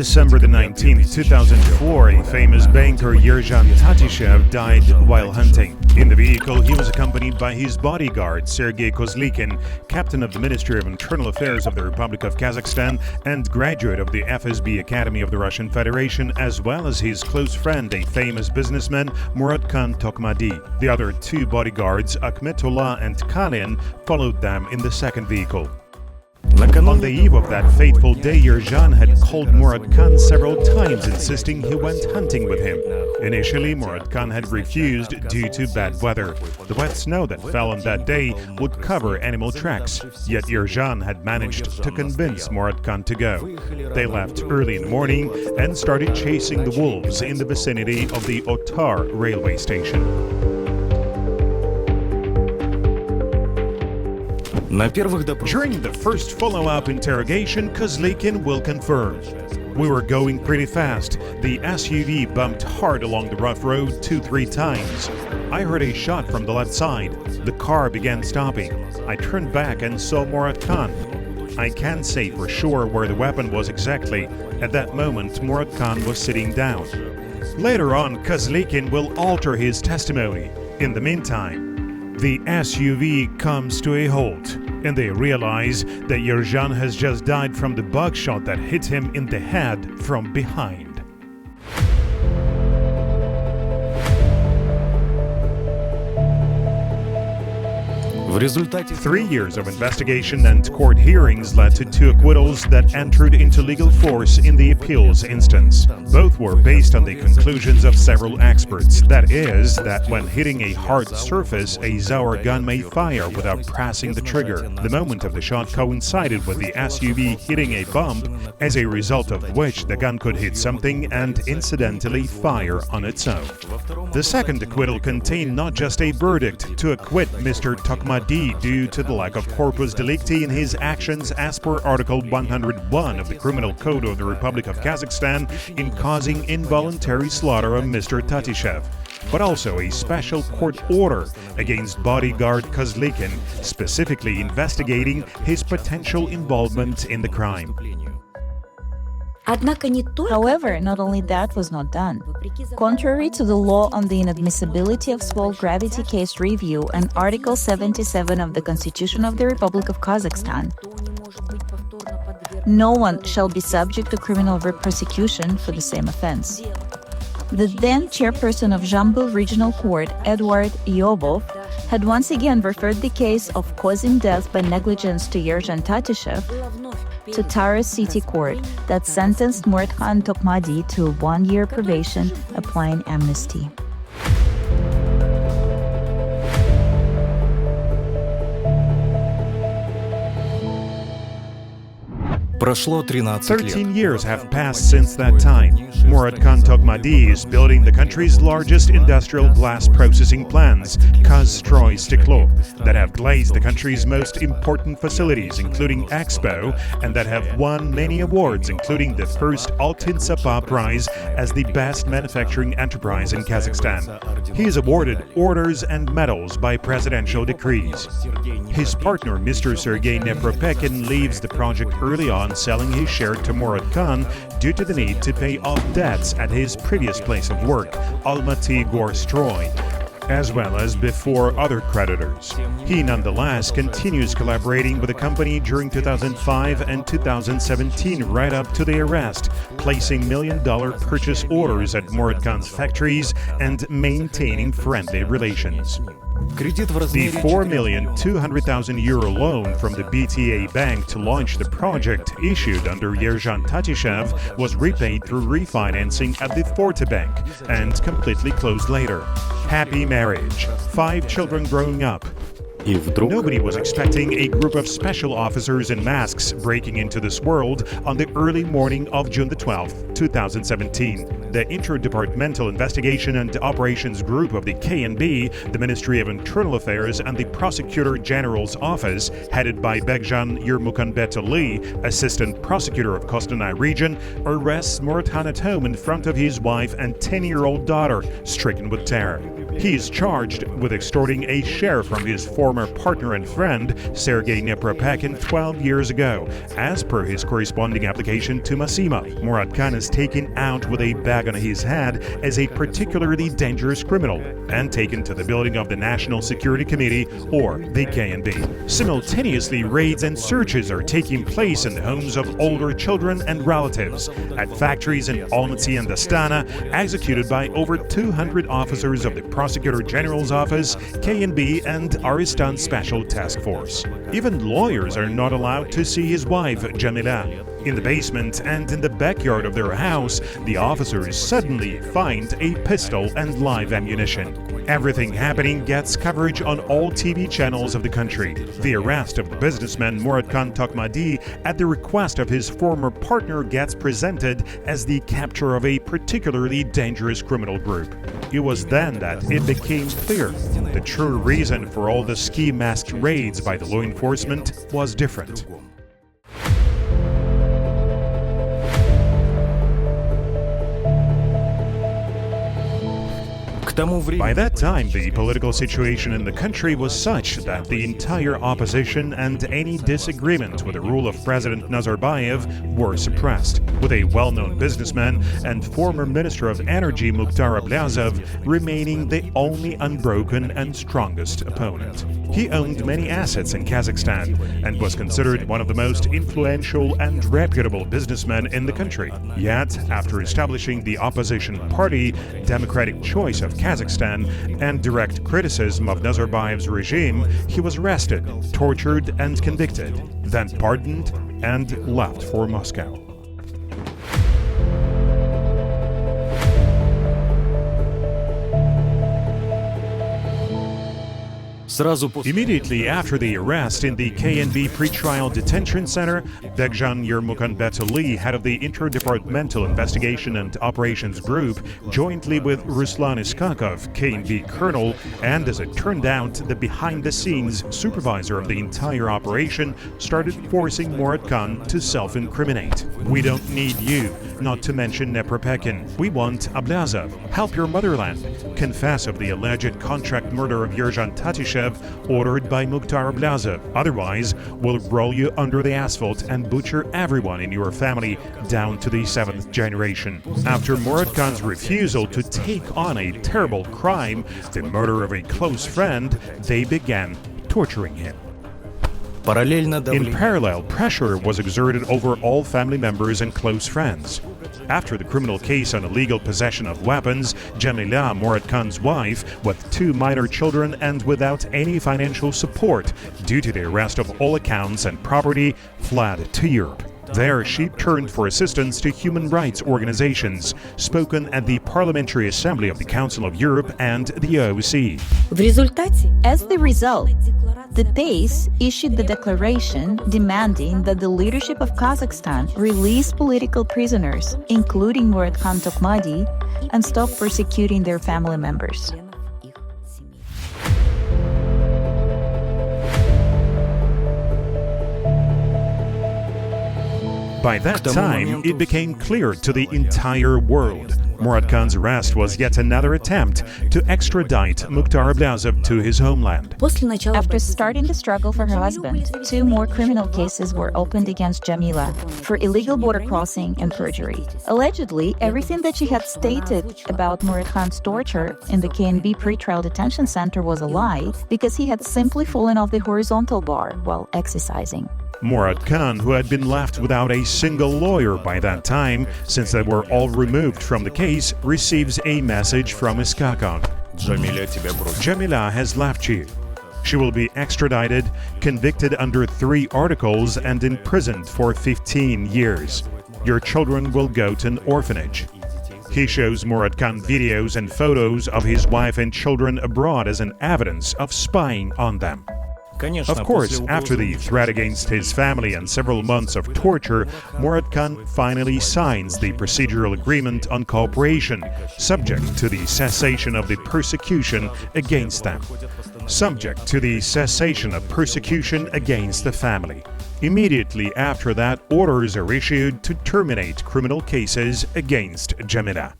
December the 19th, 2004, a famous banker, Yerzhan Tatishev, died while hunting. In the vehicle, he was accompanied by his bodyguard, Sergei Kozlykin, captain of the Ministry of Internal Affairs of the Republic of Kazakhstan and graduate of the FSB Academy of the Russian Federation, as well as his close friend, a famous businessman, Muratkhan Tokmadi. The other two bodyguards, Akhmetullah and Kalin, followed them in the second vehicle. On the eve of that fateful day, Yerzhan had called Muratkhan several times, insisting he went hunting with him. Initially, Muratkhan had refused due to bad weather. The wet snow that fell on that day would cover animal tracks, yet Yerzhan had managed to convince Muratkhan to go. They left early in the morning and started chasing the wolves in the vicinity of the Otar railway station. During the first follow-up interrogation, Kozlykin will confirm. We were going pretty fast. The SUV bumped hard along the rough road 2-3 times. I heard a shot from the left side. The car began stopping. I turned back and saw Murathan. I can't say for sure where the weapon was exactly. At that moment, Murathan was sitting down. Later on, Kozlykin will alter his testimony. In the meantime, the SUV comes to a halt, and they realize that Yerzhan has just died from the buckshot that hit him in the head from behind. 3 years of investigation and court hearings led to 2 acquittals that entered into legal force in the appeals instance. Both were based on the conclusions of several experts. That is, that when hitting a hard surface, a Zaur gun may fire without pressing the trigger. The moment of the shot coincided with the SUV hitting a bump, as a result of which the gun could hit something and incidentally fire on its own. The second acquittal contained not just a verdict to acquit Mr. Tokmadi due to the lack of corpus delicti in his actions as per Article 101 of the Criminal Code of the Republic of Kazakhstan in causing involuntary slaughter of Mr. Tatishev, but also a special court order against bodyguard Kozlykin, specifically investigating his potential involvement in the crime. However, not only that was not done. Contrary to the law on the inadmissibility of small gravity case review and Article 77 of the Constitution of the Republic of Kazakhstan, no one shall be subject to criminal prosecution for the same offense. The then chairperson of Zhambul Regional Court, Eduard Yobov, had once again referred the case of causing death by negligence to Yerzhan Tatishev to Taras City Court that sentenced Muratkhan Tokmadi to 1-year probation, applying amnesty. Прошло 13 years have passed since that time. Muratkhan Tokmadi is building the country's largest industrial glass processing plants, Kazstroy Stiklo, that have glazed the country's most important facilities, including Expo, and that have won many awards, including the first Altin Sapa Prize as the best manufacturing enterprise in Kazakhstan. He is awarded orders and medals by presidential decrees. His partner, Mr. Sergei Nepropekin, leaves the project early on, selling his share to Muratхан due to the need to pay off debts at his previous place of work, Almaty Gorstroy, as well as before other creditors. He nonetheless continues collaborating with the company during 2005 and 2017 right up to the arrest, placing $1 million purchase orders at Muratkhan's factories and maintaining friendly relations. The €4,200,000 loan from the BTA Bank to launch the project issued under Yerzhan Tatishev was repaid through refinancing at the Forte Bank and completely closed later. Happy marriage, 5 children growing up. Nobody was expecting a group of special officers in masks breaking into this world on the early morning of June the 12th, 2017. The Interdepartmental Investigation and Operations Group of the KNB, the Ministry of Internal Affairs, and the Prosecutor General's Office, headed by Begjan Yurmukanbetali, Assistant Prosecutor of Kostanay Region, arrests Murathan at home in front of his wife and 10-year-old daughter, stricken with terror. He is charged with extorting a share from his former partner and friend, Sergei Nepropekin, 12 years ago, as per his corresponding application to Massima. Muratkhan is taken out with a bag on his head as a particularly dangerous criminal and taken to the building of the National Security Committee, or the KNB. Simultaneously, raids and searches are taking place in the homes of older children and relatives, at factories in Almaty and Astana, executed by over 200 officers of the Prosecutor General's Office, KNB, and Aristan Special Task Force. Even lawyers are not allowed to see his wife, Jamila. In the basement and in the backyard of their house, the officers suddenly find a pistol and live ammunition. Everything happening gets coverage on all TV channels of the country. The arrest of the businessman Muratkhan Tokmadi at the request of his former partner gets presented as the capture of a particularly dangerous criminal group. It was then that it became clear the true reason for all the ski-masked raids by the law enforcement was different. By that time, the political situation in the country was such that the entire opposition and any disagreement with the rule of President Nazarbayev were suppressed, with a well-known businessman and former Minister of Energy Mukhtar Ablyazov remaining the only unbroken and strongest opponent. He owned many assets in Kazakhstan and was considered one of the most influential and reputable businessmen in the country. Yet, after establishing the opposition party, Democratic Choice of Kazakhstan, and direct criticism of Nazarbayev's regime, he was arrested, tortured, and convicted, then pardoned and left for Moscow. Immediately after the arrest in the KNB pretrial detention center, Bekjan Yermukanbetali, head of the Interdepartmental Investigation and Operations Group, jointly with Ruslan Iskakov, KNB colonel, and as it turned out, the behind-the-scenes supervisor of the entire operation, started forcing Muratkhan to self-incriminate. "We don't need you, not to mention Nepropekin. We want Ablyazov. Help your motherland. Confess of the alleged contract murder of Yerzhan Tatishev, ordered by Mukhtar Ablyazov. Otherwise, we'll roll you under the asphalt and butcher everyone in your family down to the 7th generation." After Muratkhan's refusal to take on a terrible crime, the murder of a close friend, they began torturing him. In parallel, pressure was exerted over all family members and close friends. After the criminal case on illegal possession of weapons, Jamila, Muratkhan's wife, with 2 minor children and without any financial support due to the arrest of all accounts and property, fled to Europe. There, she turned for assistance to human rights organizations, spoken at the Parliamentary Assembly of the Council of Europe and the OSCE. As the result, the PACE issued the declaration demanding that the leadership of Kazakhstan release political prisoners, including Muratkhan Tokmadi, and stop persecuting their family members. By that time, it became clear to the entire world. Muratkhan's arrest was yet another attempt to extradite Mukhtar Ablyazov to his homeland. After starting the struggle for her husband, 2 more criminal cases were opened against Jamila for illegal border crossing and perjury. Allegedly, everything that she had stated about Murathan's torture in the KNB pretrial detention center was a lie, because he had simply fallen off the horizontal bar while exercising. Muratkhan, who had been left without a single lawyer by that time, since they were all removed from the case, receives a message from Iskakov. Jamila has left you. She will be extradited, convicted under 3 articles, and imprisoned for 15 years. Your children will go to an orphanage. He shows Muratkhan videos and photos of his wife and children abroad as an evidence of spying on them. Of course, after the threat against his family and several months of torture, Muratkhan finally signs the procedural agreement on cooperation, subject to the cessation of the persecution against them. Subject to the cessation of persecution against the family. Immediately after that, orders are issued to terminate criminal cases against Jamila.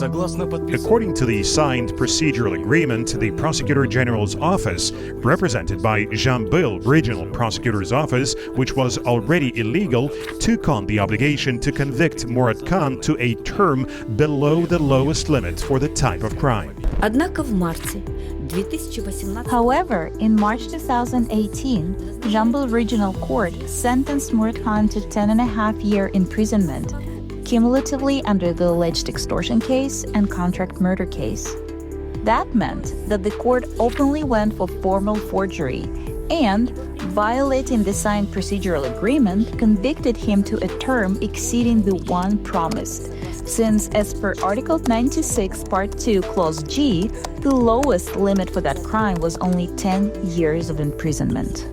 According to the signed procedural agreement, the Prosecutor General's office, represented by Jambul Regional Prosecutor's Office, which was already illegal, took on the obligation to convict Muratkhan to a term below the lowest limit for the type of crime. However, in March 2018, Jambul Regional Court sentenced Muratkhan to 10.5-year imprisonment, cumulatively under the alleged extortion case and contract murder case. That meant that the court openly went for formal forgery and, violating the signed procedural agreement, convicted him to a term exceeding the one promised, since, as per Article 96, Part 2, Clause G, the lowest limit for that crime was only 10 years of imprisonment.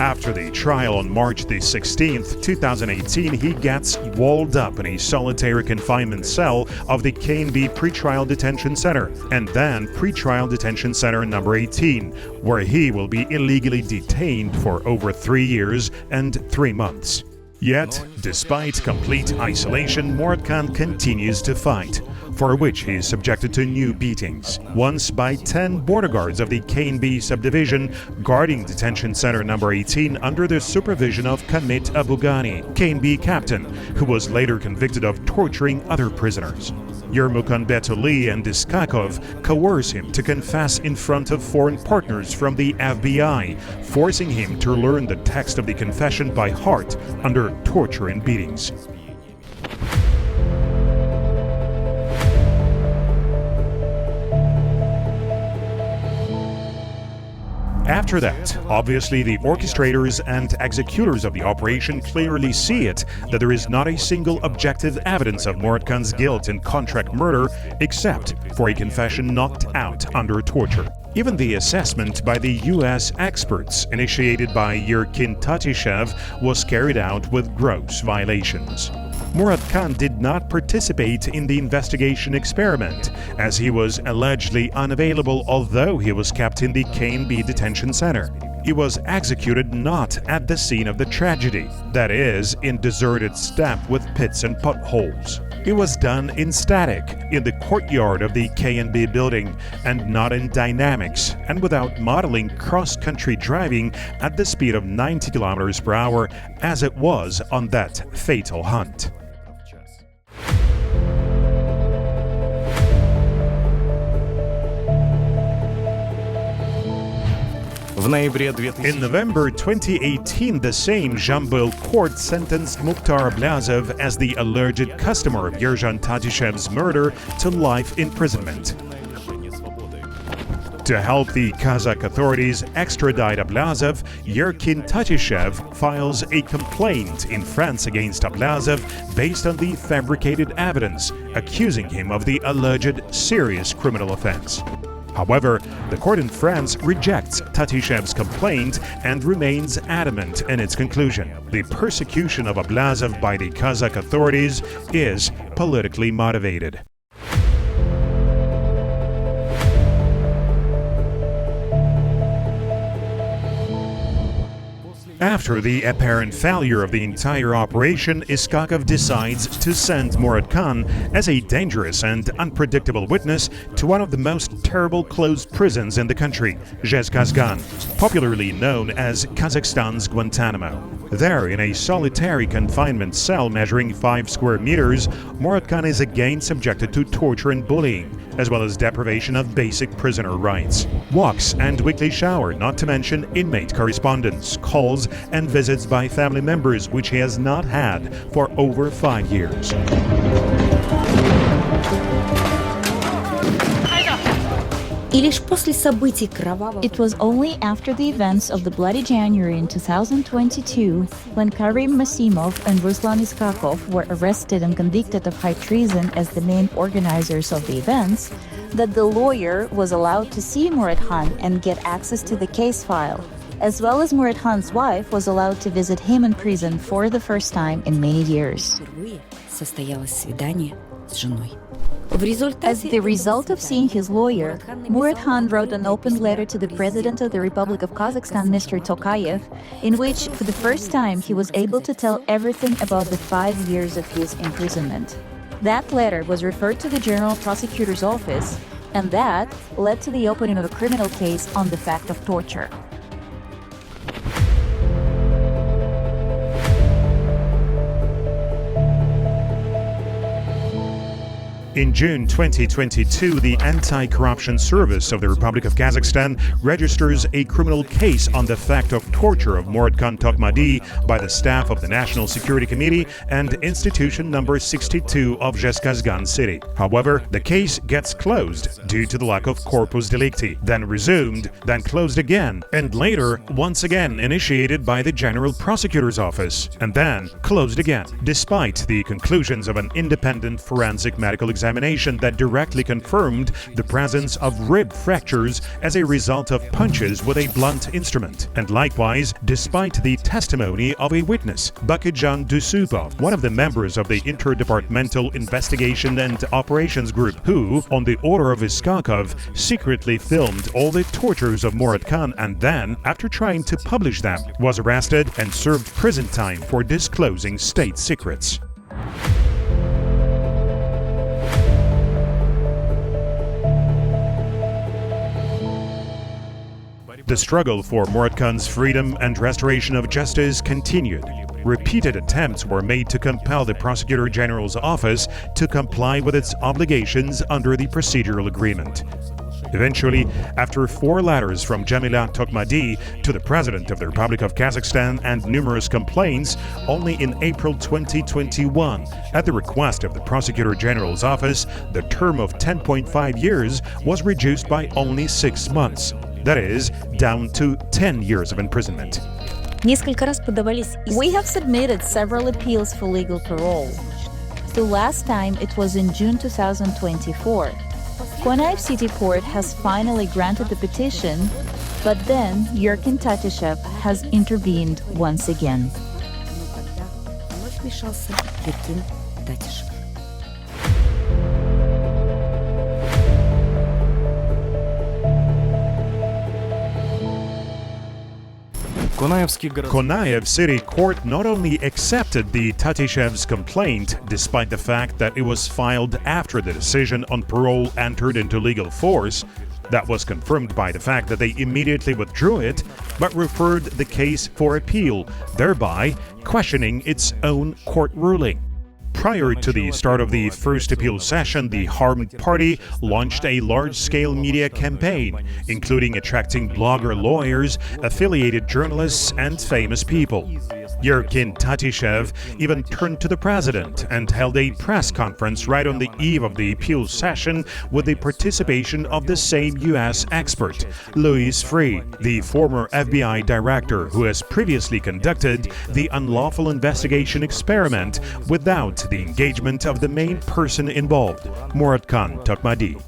After the trial on March the 16th, 2018, he gets walled up in a solitary confinement cell of the KNB Pretrial Detention Center and then Pretrial Detention Center number 18, where he will be illegally detained for over 3 years and 3 months. Yet, despite complete isolation, Muratkhan continues to fight, for which he is subjected to new beatings, once by 10 border guards of the KNB subdivision guarding detention center number 18 under the supervision of Kamit Abugani, KNB captain, who was later convicted of torturing other prisoners. Yermukan Betuli and Iskakov coerce him to confess in front of foreign partners from the FBI, forcing him to learn the text of the confession by heart under torture and beatings. After that, obviously the orchestrators and executors of the operation clearly see it that there is not a single objective evidence of Muratkhan's guilt in contract murder except for a confession knocked out under torture. Even the assessment by the US experts initiated by Yerkin Tatishev was carried out with gross violations. Muratkhan did not participate in the investigation experiment, as he was allegedly unavailable although he was kept in the KNB detention center. He was executed not at the scene of the tragedy, that is, in deserted steppe with pits and potholes. It was done in static, in the courtyard of the KNB building, and not in dynamics, and without modeling cross-country driving at the speed of 90 kilometers per hour, as it was on that fatal hunt. In November 2018, the same Jambul court sentenced Mukhtar Ablazov as the alleged customer of Yerjan Tatishev's murder to life imprisonment. To help the Kazakh authorities extradite Ablazov, Yerkin Tatishev files a complaint in France against Ablazov based on the fabricated evidence, accusing him of the alleged serious criminal offense. However, the court in France rejects Tatishev's complaint and remains adamant in its conclusion. The persecution of Ablazov by the Kazakh authorities is politically motivated. After the apparent failure of the entire operation, Iskakov decides to send Muratkhan as a dangerous and unpredictable witness to one of the most terrible closed prisons in the country, Zhezkazgan, popularly known as Kazakhstan's Guantanamo. There, in a solitary confinement cell measuring 5 square meters, Muratkhan is again subjected to torture and bullying, as well as deprivation of basic prisoner rights. Walks and weekly shower, not to mention inmate correspondence, calls, and visits by family members, which he has not had for over 5 years. It was only after the events of the Bloody January in 2022, when Karim Masimov and Ruslan Iskakov were arrested and convicted of high treason as the main organizers of the events, that the lawyer was allowed to see Murathan and get access to the case file, as well as Murathan's wife was allowed to visit him in prison for the first time in many years. As the result of seeing his lawyer, Murathan wrote an open letter to the President of the Republic of Kazakhstan, Mr. Tokayev, in which, for the first time, he was able to tell everything about the 5 years of his imprisonment. That letter was referred to the General Prosecutor's Office, and that led to the opening of a criminal case on the fact of torture. In June 2022, the Anti-Corruption Service of the Republic of Kazakhstan registers a criminal case on the fact of torture of Muratkhan Tokmadi by the staff of the National Security Committee and Institution number 62 of Zhezkazgan city. However, the case gets closed due to the lack of corpus delicti, then resumed, then closed again, and later once again initiated by the General Prosecutor's Office, and then closed again, despite the conclusions of an independent forensic medical examination that directly confirmed the presence of rib fractures as a result of punches with a blunt instrument. And likewise, despite the testimony of a witness, Bakijan Dusupov, one of the members of the Interdepartmental Investigation and Operations Group, who, on the order of Iskakov, secretly filmed all the tortures of Muratkhan and then, after trying to publish them, was arrested and served prison time for disclosing state secrets. The struggle for Muratkhan's freedom and restoration of justice continued. Repeated attempts were made to compel the Prosecutor General's office to comply with its obligations under the procedural agreement. Eventually, after 4 letters from Muratkhan Tokmadi to the President of the Republic of Kazakhstan and numerous complaints, only in April 2021, at the request of the Prosecutor General's office, the term of 10.5 years was reduced by only 6 months. That is, down to 10 years of imprisonment. We have submitted several appeals for legal parole. The last time it was in June 2024. Konaev City Court has finally granted the petition, but then Yurkin Tatishev has intervened once again. Konaev City Court not only accepted the Tatishev's complaint, despite the fact that it was filed after the decision on parole entered into legal force, that was confirmed by the fact that they immediately withdrew it, but referred the case for appeal, thereby questioning its own court ruling. Prior to the start of the first appeal session, the harmed party launched a large-scale media campaign, including attracting blogger lawyers, affiliated journalists, and famous people. Yurkin Tatishev even turned to the president and held a press conference right on the eve of the appeal session with the participation of the same U.S. expert, Louis Freeh, the former FBI director who has previously conducted the unlawful investigation experiment without the engagement of the main person involved, Muratkhan Tokmadi.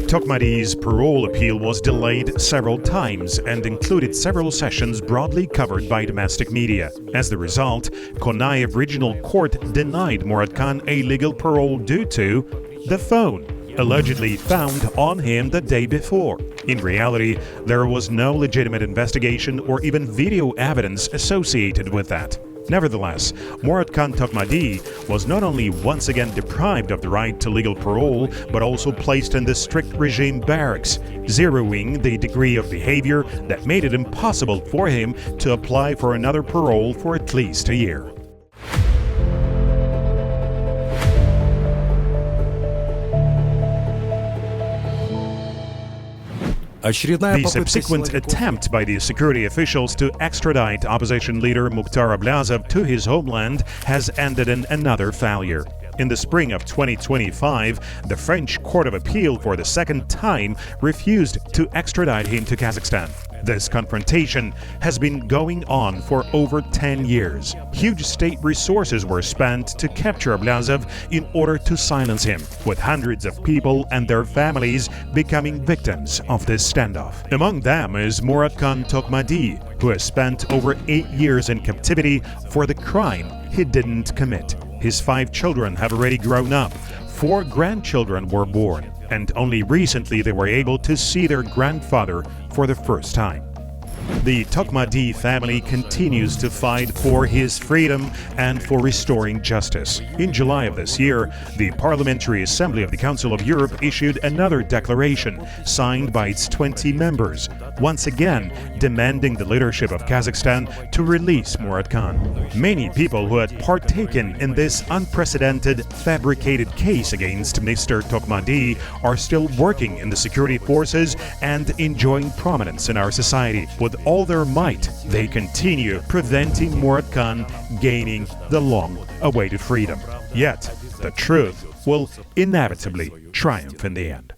Tokmadi's parole appeal was delayed several times and included several sessions broadly covered by domestic media. As the result, Konaev Regional Court denied Muratkhan a legal parole due to the phone allegedly found on him the day before. In reality, there was no legitimate investigation or even video evidence associated with that. Nevertheless, Muratkhan Tokmadi was not only once again deprived of the right to legal parole, but also placed in the strict regime barracks, zeroing the degree of behavior that made it impossible for him to apply for another parole for at least a year. The subsequent attempt by the security officials to extradite opposition leader Mukhtar Ablazov to his homeland has ended in another failure. In the spring of 2025, the French Court of Appeal for the second time refused to extradite him to Kazakhstan. This confrontation has been going on for over 10 years. Huge state resources were spent to capture Ablazov in order to silence him, with hundreds of people and their families becoming victims of this standoff. Among them is Muratkhan Tokmadi, who has spent over 8 years in captivity for the crime he didn't commit. His 5 children have already grown up, 4 grandchildren were born, and only recently they were able to see their grandfather for the first time. The Tokmadi family continues to fight for his freedom and for restoring justice. In July of this year, the Parliamentary Assembly of the Council of Europe issued another declaration signed by its 20 members, once again demanding the leadership of Kazakhstan to release Muratkhan. Many people who had partaken in this unprecedented fabricated case against Mr. Tokmadi are still working in the security forces and enjoying prominence in our society. With all their might, they continue preventing Muratkhan gaining the long-awaited freedom. Yet, the truth will inevitably triumph in the end.